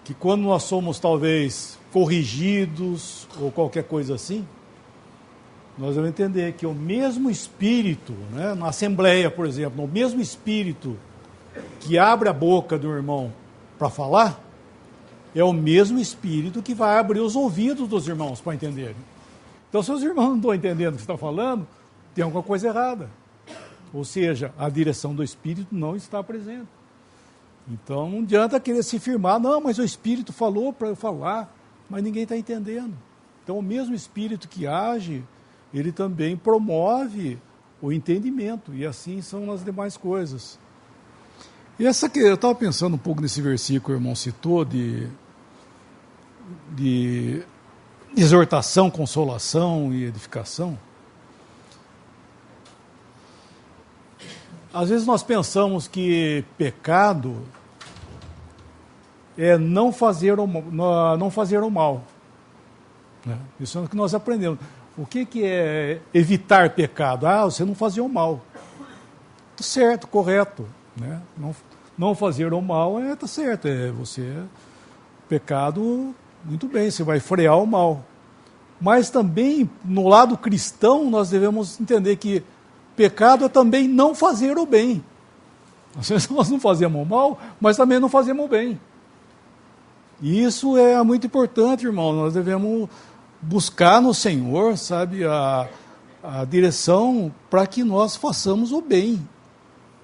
que quando nós somos talvez corrigidos ou qualquer coisa assim, nós devemos entender que o mesmo Espírito, né, na Assembleia, por exemplo, o mesmo Espírito que abre a boca do irmão para falar, é o mesmo Espírito que vai abrir os ouvidos dos irmãos para entenderem. Então, se os irmãos não estão entendendo o que você está falando, tem alguma coisa errada. Ou seja, a direção do Espírito não está presente. Então, não adianta querer se firmar, não, mas o Espírito falou para eu falar, mas ninguém está entendendo. Então, o mesmo Espírito que age, ele também promove o entendimento, e assim são as demais coisas. E essa que eu estava pensando um pouco nesse versículo que o irmão citou, de exortação, consolação e edificação. Às vezes nós pensamos que pecado é não fazer o mal. Né? Isso é o que nós aprendemos. O que é evitar pecado? Você não fazer o mal. Certo, correto. Né? Não fazer o mal tá certo. Pecado, muito bem, você vai frear o mal. Mas também, no lado cristão, nós devemos entender que pecado é também não fazer o bem. Às vezes nós não fazemos o mal, mas também não fazemos o bem. E isso é muito importante, irmão. Nós devemos buscar no Senhor, sabe, a direção para que nós façamos o bem.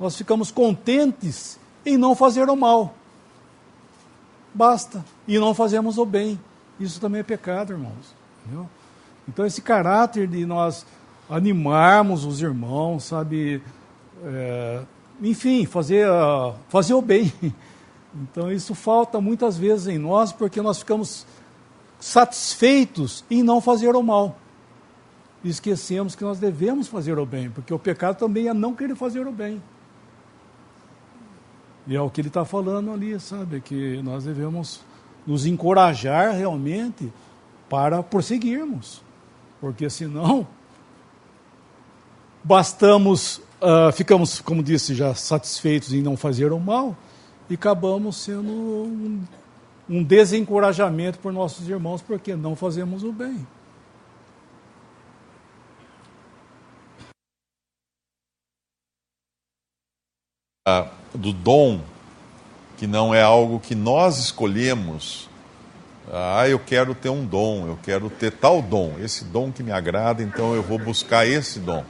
Nós ficamos contentes em não fazer o mal. Basta. E não fazemos o bem. Isso também é pecado, irmãos. Entendeu? Então, esse caráter de nós animarmos os irmãos, sabe, enfim, fazer o bem. Então, isso falta muitas vezes em nós, porque nós ficamos satisfeitos em não fazer o mal. E esquecemos que nós devemos fazer o bem, porque o pecado também é não querer fazer o bem. E é o que ele está falando ali, sabe, que nós devemos nos encorajar realmente para prosseguirmos, porque senão ficamos, como disse, já satisfeitos em não fazer o mal e acabamos sendo um desencorajamento por nossos irmãos, porque não fazemos o bem. Do dom, que não é algo que nós escolhemos. Eu quero ter um dom, eu quero ter tal dom, esse dom que me agrada, então eu vou buscar esse dom.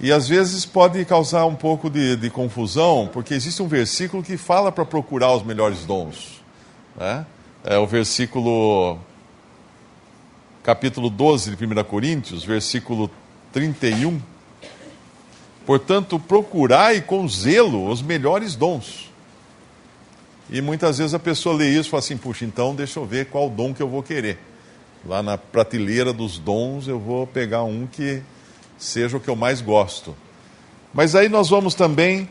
E às vezes pode causar um pouco de confusão, porque existe um versículo que fala para procurar os melhores dons, né? É o versículo, capítulo 12 de 1 Coríntios, versículo 31. Portanto, procurai com zelo os melhores dons. E muitas vezes a pessoa lê isso e fala assim, puxa, então deixa eu ver qual dom que eu vou querer. Lá na prateleira dos dons eu vou pegar um que seja o que eu mais gosto. Mas aí nós vamos também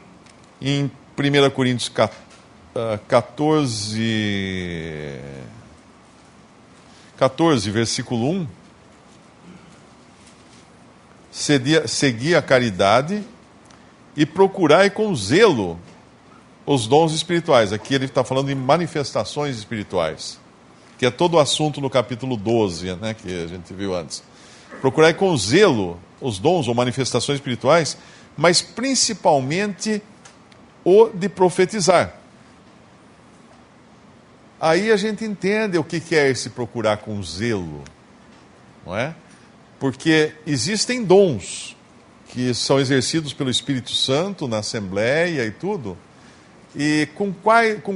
em 1 Coríntios 14, versículo 1. Segui a caridade e procurai com zelo os dons espirituais. Aqui ele está falando de manifestações espirituais, que é todo o assunto no capítulo 12, né, que a gente viu antes. Procurai com zelo os dons ou manifestações espirituais, mas principalmente o de profetizar. Aí a gente entende o que é esse procurar com zelo, não é? Porque existem dons que são exercidos pelo Espírito Santo na Assembleia e tudo, e com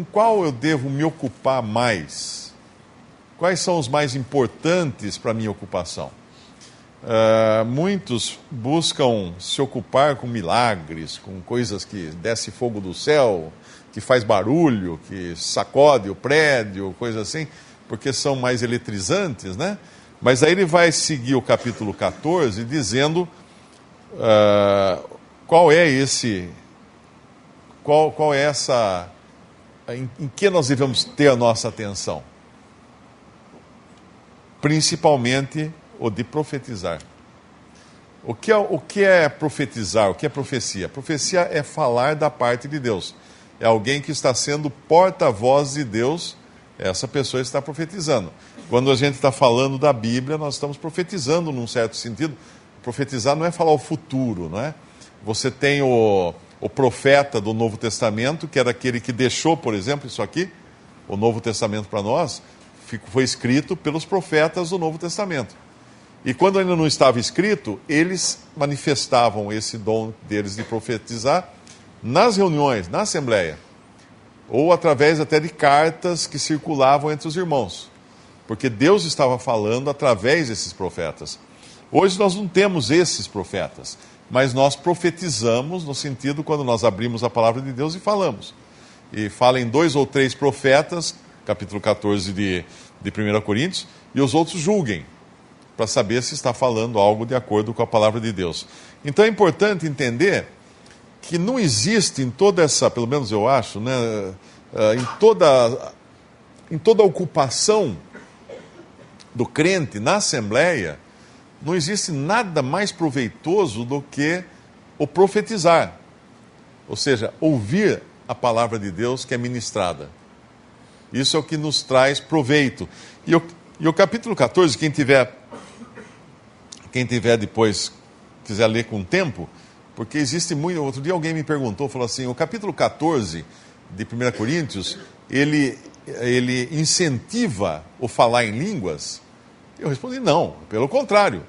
qual eu devo me ocupar mais? Quais são os mais importantes para a minha ocupação? Muitos buscam se ocupar com milagres, com coisas que desce fogo do céu, que faz barulho, que sacode o prédio, coisas assim, porque são mais eletrizantes, né? Mas aí ele vai seguir o capítulo 14 dizendo qual é essa, em que nós devemos ter a nossa atenção. Principalmente o de profetizar. O que é profetizar? O que é profecia? Profecia é falar da parte de Deus. É alguém que está sendo porta-voz de Deus, essa pessoa está profetizando. Quando a gente está falando da Bíblia, nós estamos profetizando num certo sentido. Profetizar não é falar o futuro, não é? Você tem o profeta do Novo Testamento, que era aquele que deixou, por exemplo, isso aqui, o Novo Testamento para nós, foi escrito pelos profetas do Novo Testamento. E quando ainda não estava escrito, eles manifestavam esse dom deles de profetizar nas reuniões, na Assembleia, ou através até de cartas que circulavam entre os irmãos, porque Deus estava falando através desses profetas. Hoje nós não temos esses profetas, mas nós profetizamos no sentido quando nós abrimos a palavra de Deus e falamos. E falem 2 ou 3 profetas, capítulo 14 de 1 Coríntios, e os outros julguem, para saber se está falando algo de acordo com a palavra de Deus. Então é importante entender que não existe em toda essa, pelo menos eu acho, né, em toda a ocupação do crente na Assembleia, não existe nada mais proveitoso do que o profetizar. Ou seja, ouvir a palavra de Deus que é ministrada. Isso é o que nos traz proveito. E o capítulo 14, quem tiver depois, quiser ler com tempo, porque existe muito... Outro dia alguém me perguntou, falou assim, o capítulo 14 de 1 Coríntios, ele incentiva o falar em línguas? Eu respondi, não, pelo contrário.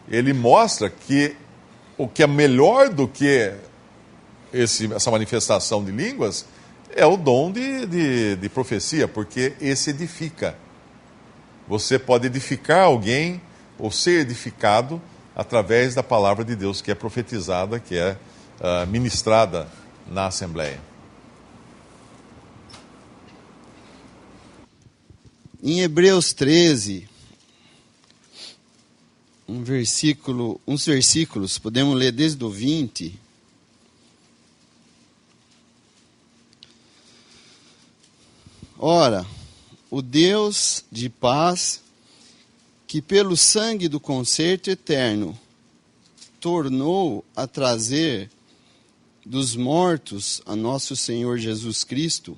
Ele mostra que o que é melhor do que essa manifestação de línguas é o dom de profecia, porque esse edifica. Você pode edificar alguém ou ser edificado através da palavra de Deus que é profetizada, que é ministrada na Assembleia. Em Hebreus 13, uns versículos, podemos ler desde o 20. Ora, o Deus de paz, que pelo sangue do concerto eterno tornou a trazer dos mortos a nosso Senhor Jesus Cristo,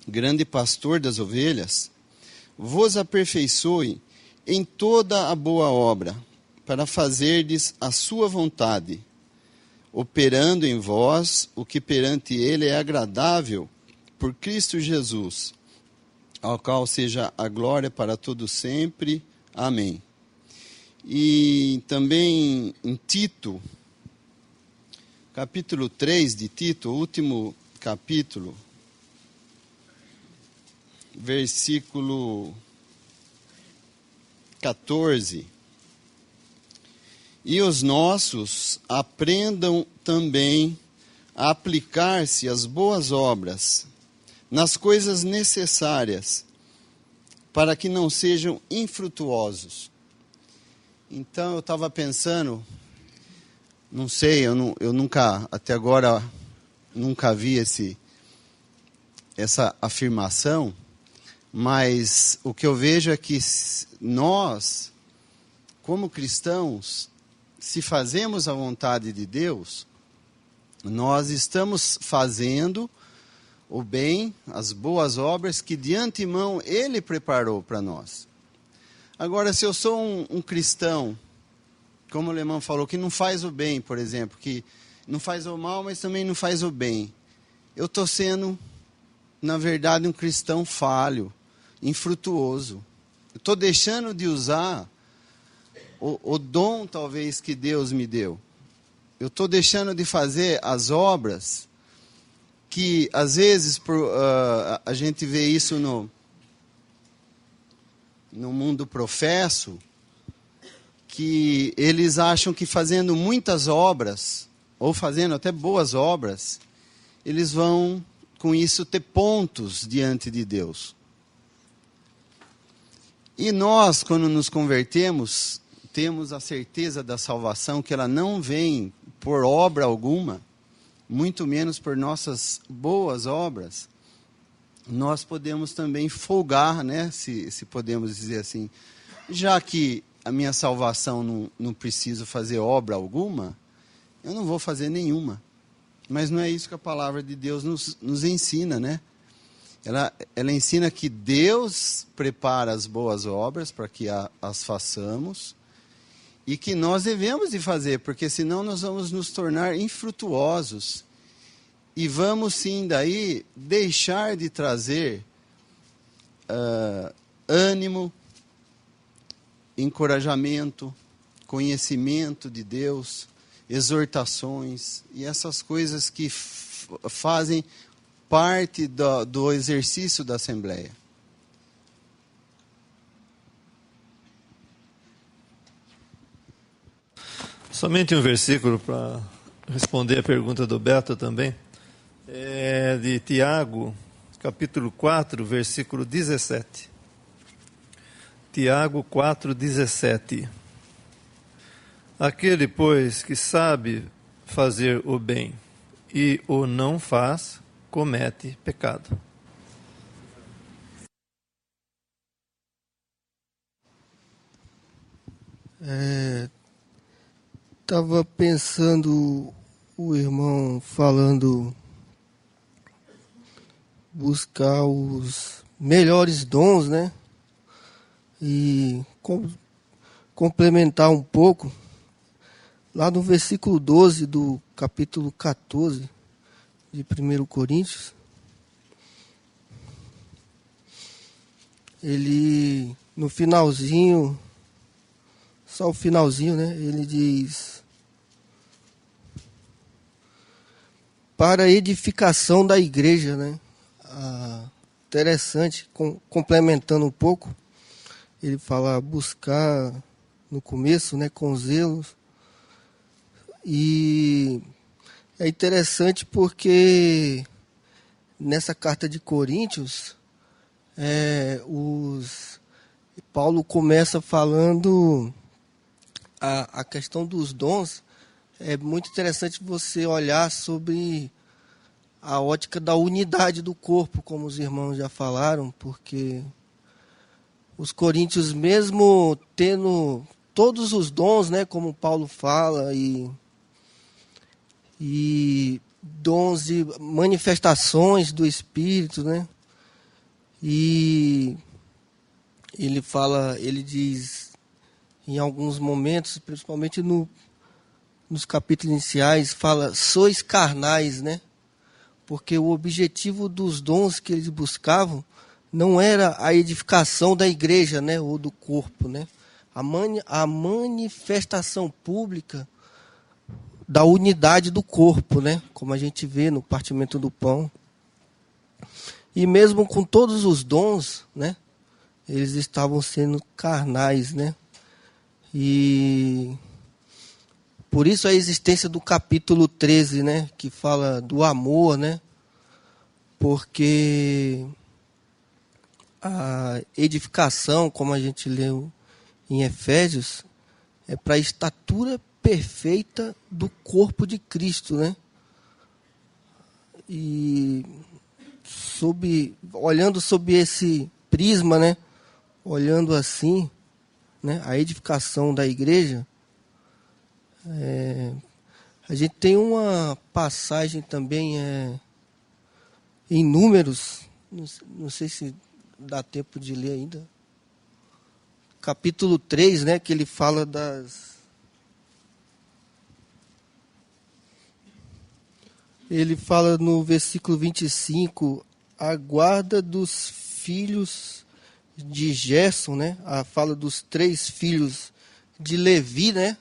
grande pastor das ovelhas, vos aperfeiçoe em toda a boa obra, para fazerdes a sua vontade, operando em vós o que perante ele é agradável, por Cristo Jesus, ao qual seja a glória para todo sempre. Amém. E também em Tito, capítulo 3 de Tito, o último capítulo, versículo 14. E os nossos aprendam também a aplicar-se às boas obras, nas coisas necessárias, para que não sejam infrutuosos. Então eu estava pensando, não sei, eu nunca, até agora, nunca vi essa afirmação, mas o que eu vejo é que nós, como cristãos, se fazemos a vontade de Deus, nós estamos fazendo o bem, as boas obras que de antemão Ele preparou para nós. Agora, se eu sou um cristão, como o Alemão falou, que não faz o bem, por exemplo, que não faz o mal, mas também não faz o bem, eu estou sendo, na verdade, um cristão falho, infrutuoso. Eu estou deixando de usar o dom, talvez, que Deus me deu. Eu estou deixando de fazer as obras que, às vezes, a gente vê isso no mundo professo, que eles acham que fazendo muitas obras, ou fazendo até boas obras, eles vão, com isso, ter pontos diante de Deus. E nós, quando nos convertemos, temos a certeza da salvação, que ela não vem por obra alguma, muito menos por nossas boas obras. Nós podemos também folgar, né, se podemos dizer assim. Já que a minha salvação não preciso fazer obra alguma, eu não vou fazer nenhuma. Mas não é isso que a palavra de Deus nos ensina, né? Ela ensina que Deus prepara as boas obras para que as façamos, e que nós devemos de fazer, porque senão nós vamos nos tornar infrutuosos. E vamos sim daí deixar de trazer ânimo, encorajamento, conhecimento de Deus, exortações e essas coisas que fazem parte do exercício da Assembleia. Somente um versículo para responder a pergunta do Beto também. É de Tiago, capítulo 4, versículo 17. Tiago 4, 17. Aquele, pois, que sabe fazer o bem e o não faz, comete pecado. Estava pensando, o irmão falando, buscar os melhores dons, né? E complementar um pouco, lá no versículo 12 do capítulo 14 de 1 Coríntios, ele, no finalzinho, só o finalzinho, né? Ele diz: para a edificação da igreja, né? Interessante, complementando um pouco, ele fala buscar no começo, né? Com zelo. E é interessante porque nessa carta de Coríntios, Paulo começa falando a questão dos dons. É muito interessante você olhar sobre a ótica da unidade do corpo, como os irmãos já falaram, porque os coríntios, mesmo tendo todos os dons, né, como Paulo fala, e dons e manifestações do Espírito, né, e ele diz em alguns momentos, principalmente nos capítulos iniciais, fala: sois carnais, né? Porque o objetivo dos dons que eles buscavam não era a edificação da igreja, né, ou do corpo, né? A manifestação pública da unidade do corpo, né? Como a gente vê no partimento do pão. E mesmo com todos os dons, né? Eles estavam sendo carnais, né? E por isso a existência do capítulo 13, né? Que fala do amor, né? Porque a edificação, como a gente leu em Efésios, é para a estatura perfeita do corpo de Cristo, né? E olhando sob esse prisma, né? Olhando assim, né? A edificação da igreja, a gente tem uma passagem também em Números, não sei se dá tempo de ler ainda, capítulo 3, né? Que ele fala Ele fala no versículo 25, a guarda dos filhos de Gerson, né? A fala dos 3 filhos de Levi, né?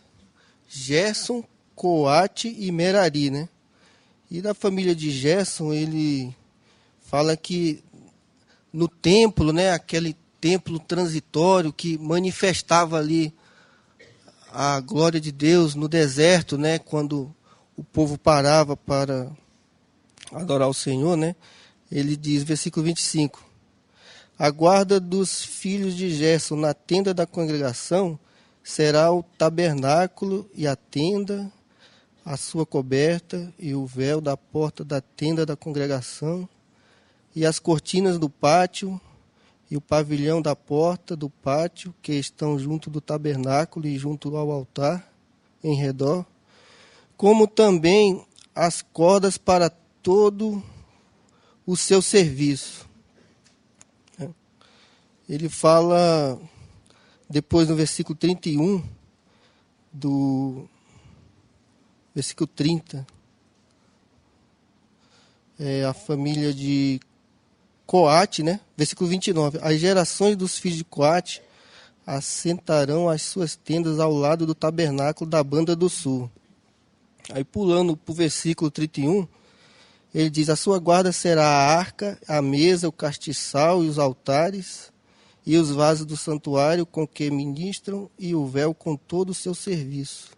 Gerson, Coate e Merari, né? E da família de Gerson, ele fala que no templo, né? Aquele templo transitório que manifestava ali a glória de Deus no deserto, né? Quando o povo parava para adorar o Senhor, né? Ele diz, versículo 25, a guarda dos filhos de Gerson na tenda da congregação será o tabernáculo e a tenda, a sua coberta e o véu da porta da tenda da congregação e as cortinas do pátio e o pavilhão da porta do pátio que estão junto do tabernáculo e junto ao altar em redor, como também as cordas para todo o seu serviço. Ele fala, depois no versículo 31, do versículo 30, a família de Coate, né? Versículo 29, as gerações dos filhos de Coate assentarão as suas tendas ao lado do tabernáculo da banda do sul. Aí pulando para o versículo 31, ele diz, a sua guarda será a arca, a mesa, o castiçal e os altares, e os vasos do santuário com que ministram, e o véu com todo o seu serviço.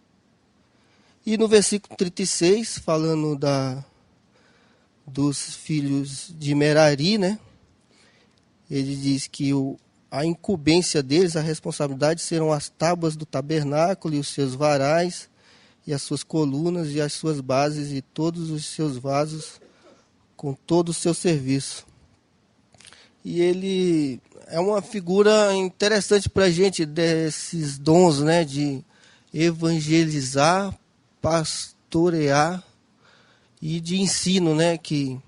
E no versículo 36, falando dos filhos de Merari, né? Ele diz que a incumbência deles, a responsabilidade, serão as tábuas do tabernáculo e os seus varais, e as suas colunas e as suas bases e todos os seus vasos com todo o seu serviço. E ele é uma figura interessante para a gente desses dons, né, de evangelizar, pastorear e de ensino, né, que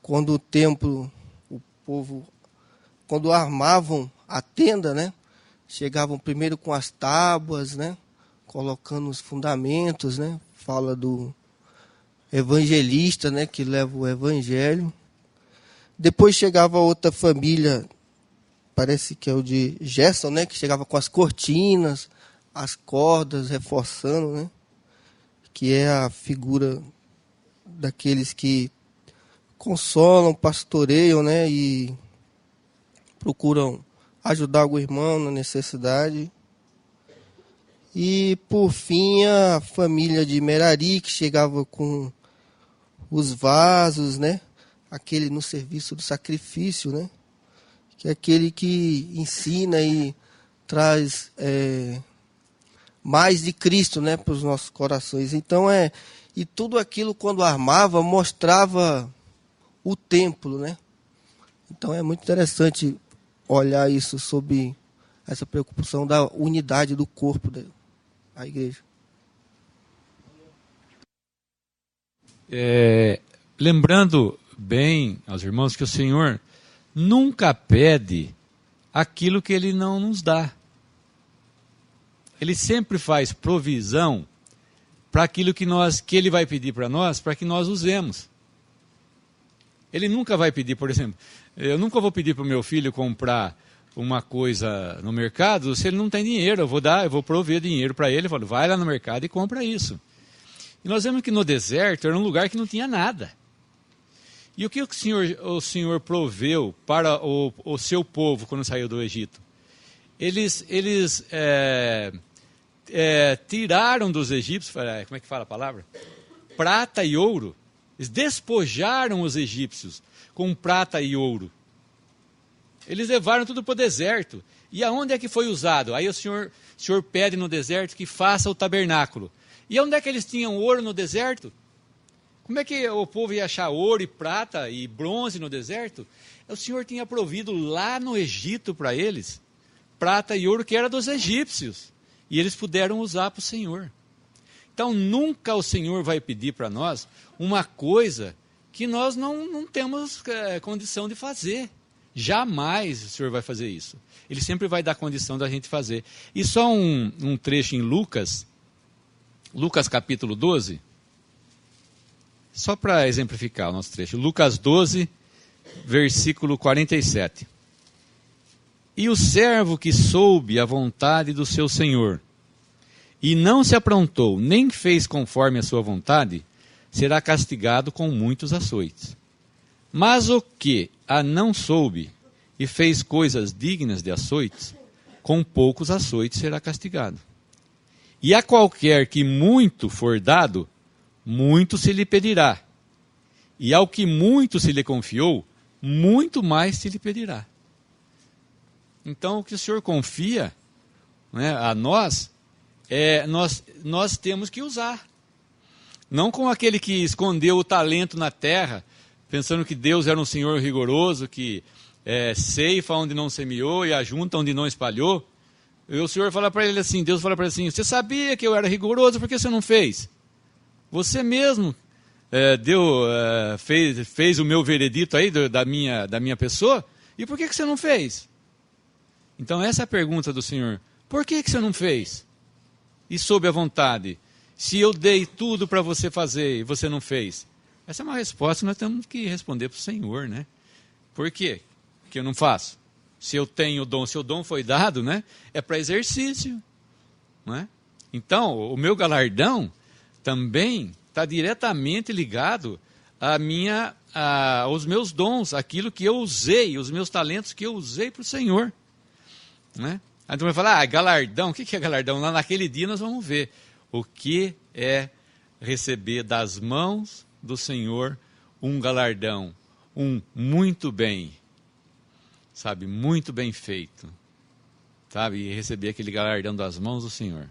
quando o templo, o povo, quando armavam a tenda, né, chegavam primeiro com as tábuas, né, colocando os fundamentos, né? Fala do evangelista, né? Que leva o evangelho. Depois chegava outra família, parece que é o de Gerson, né? Que chegava com as cortinas, as cordas, reforçando, né? Que é a figura daqueles que consolam, pastoreiam, né? E procuram ajudar o irmão na necessidade. E, por fim, a família de Merari, que chegava com os vasos, né? Aquele no serviço do sacrifício, né? Que é aquele que ensina e traz mais de Cristo, né? Para os nossos corações. Então, e tudo aquilo, quando armava, mostrava o templo, né? Então, é muito interessante olhar isso sob essa preocupação da unidade do corpo da igreja. Lembrando bem aos irmãos que o Senhor nunca pede aquilo que Ele não nos dá. Ele sempre faz provisão para aquilo que Ele vai pedir para nós, para que nós usemos. Ele nunca vai pedir, por exemplo, eu nunca vou pedir para o meu filho comprar uma coisa no mercado, se ele não tem dinheiro, eu vou prover dinheiro para ele, eu falo, vai lá no mercado e compra isso. E nós vemos que no deserto era um lugar que não tinha nada. E o que o Senhor proveu para o seu povo quando saiu do Egito? Eles tiraram dos egípcios, como é que fala a palavra? Prata e ouro. Eles despojaram os egípcios com prata e ouro. Eles levaram tudo para o deserto. E aonde é que foi usado? Aí o Senhor pede no deserto que faça o tabernáculo. E onde é que eles tinham ouro no deserto? Como é que o povo ia achar ouro e prata e bronze no deserto? O Senhor tinha provido lá no Egito para eles prata e ouro que era dos egípcios. E eles puderam usar para o Senhor. Então nunca o Senhor vai pedir para nós uma coisa que nós não temos condição de fazer. Jamais o Senhor vai fazer isso. Ele sempre vai dar condição da gente fazer. E só um trecho em Lucas capítulo 12, só para exemplificar o nosso trecho. Lucas 12, versículo 47. E o servo que soube a vontade do seu senhor, e não se aprontou, nem fez conforme a sua vontade, será castigado com muitos açoites. Mas o que a não soube e fez coisas dignas de açoites, com poucos açoites será castigado. E a qualquer que muito for dado, muito se lhe pedirá. E ao que muito se lhe confiou, muito mais se lhe pedirá. Então, o que o Senhor confia, né, a nós, nós temos que usar. Não como aquele que escondeu o talento na terra, pensando que Deus era um Senhor rigoroso, que ceifa onde não semeou e ajunta onde não espalhou. E o Senhor fala para ele assim, Deus fala para ele assim, você sabia que eu era rigoroso, por que você não fez? Você mesmo fez o meu veredito aí da minha pessoa, e por que você não fez? Então essa é a pergunta do Senhor, por que você não fez? E sob a vontade, se eu dei tudo para você fazer e você não fez? Essa é uma resposta que nós temos que responder para o Senhor, né? Por quê que eu não faço? Se eu tenho o dom, se o dom foi dado, né, é para exercício. Não é? Então, o meu galardão também está diretamente ligado aos meus dons, aquilo que eu usei, os meus talentos que eu usei para o Senhor. Né? Aí tu vai falar, galardão, o que é galardão? Lá naquele dia nós vamos ver o que é receber das mãos do Senhor um galardão, um muito bem. Sabe, muito bem feito, sabe, e receber aquele galardão das mãos do Senhor.